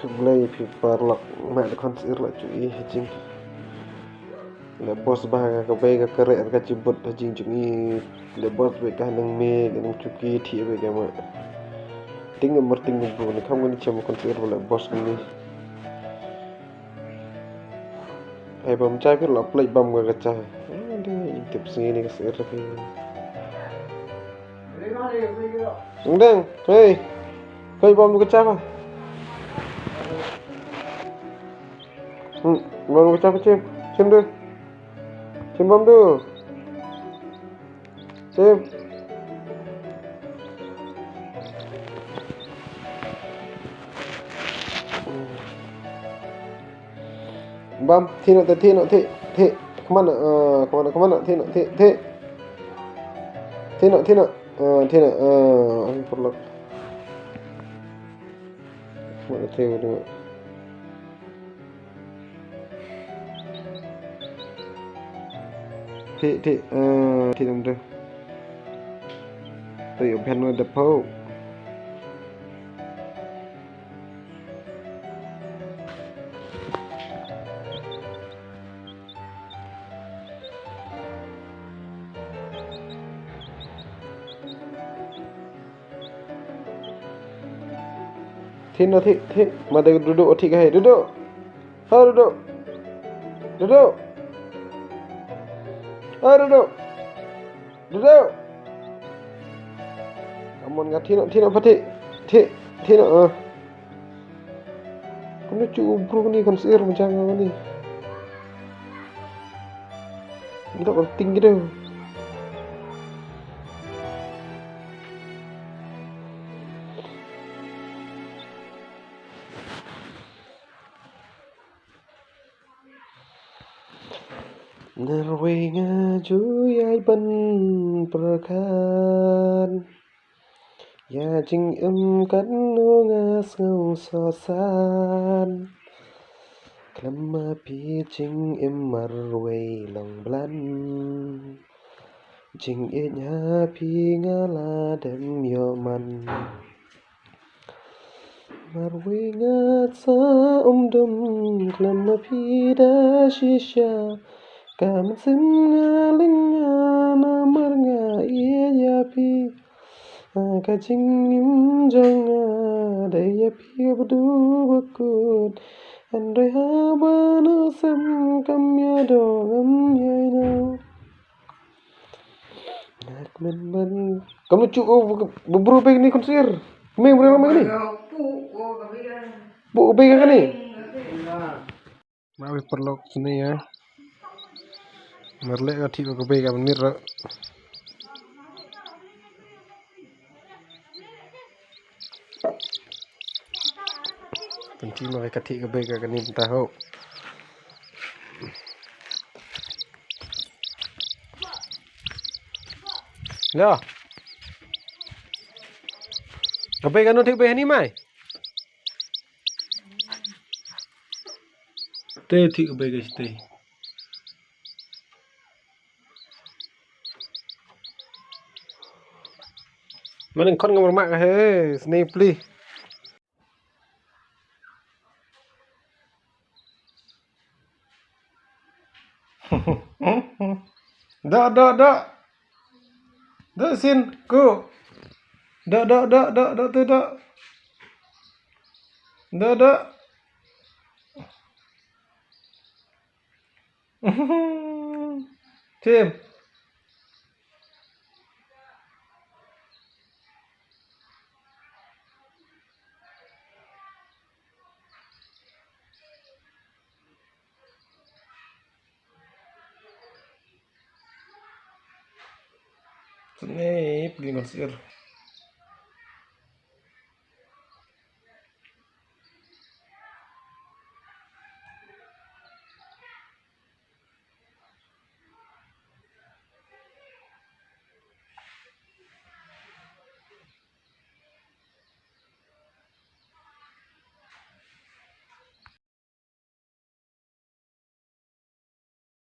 Mulai piparlak mak konsir la cuy hajing. Le bos bah ka bay ka kare ka cibut hajing cuy. Le bos bay ka nang me nang cuki thi bay ka ma. Tinggal merting bu ni kamu ni cuma konsir le bos ni. Ai bam chai pir la play bam ka cha. Dia tip sini ka sir lagi. Ndang, hey. Kau bam ka cha ba? Bam ka cha ba cim? Cim tu. Cim bam tu. Cim. Bam, thino thi. Kemana? Kemana? Thino. Thino. Aku perlu. Mana theo tu? Thi dong tu. Tu yang pen ada pau. Thino. Mada duduk otik hai. Duduk. Ha duduk. Duduk. Amun ngat thino pati. Thino. Kamu cubruk ni konsir macam ni. Itu penting gitu. Narway nga juyay ban prakan ya jing kan nungas ngau sosan klama pi jing marway long blan jing nya pi ngala dem yo man marway nga sa dum klama pi da shisha Kam sim ngaling na marga iya pi kacing nim jonga daya pi abdu bakut andai habana sem kamya dongam yaina nakmen kamu cukup berburu baik ni konsir main berapa main ni bu baik kan ni mau perlu sini ya Merle ka thi ko be ka mir ra penci ma ka thi ka be ka ni ta ho lo ka be ka no thi be ni mai te thi ka be ka ste Mana kon ngamar mak he snaply do sin ku do tu do Tim Snap gini konsir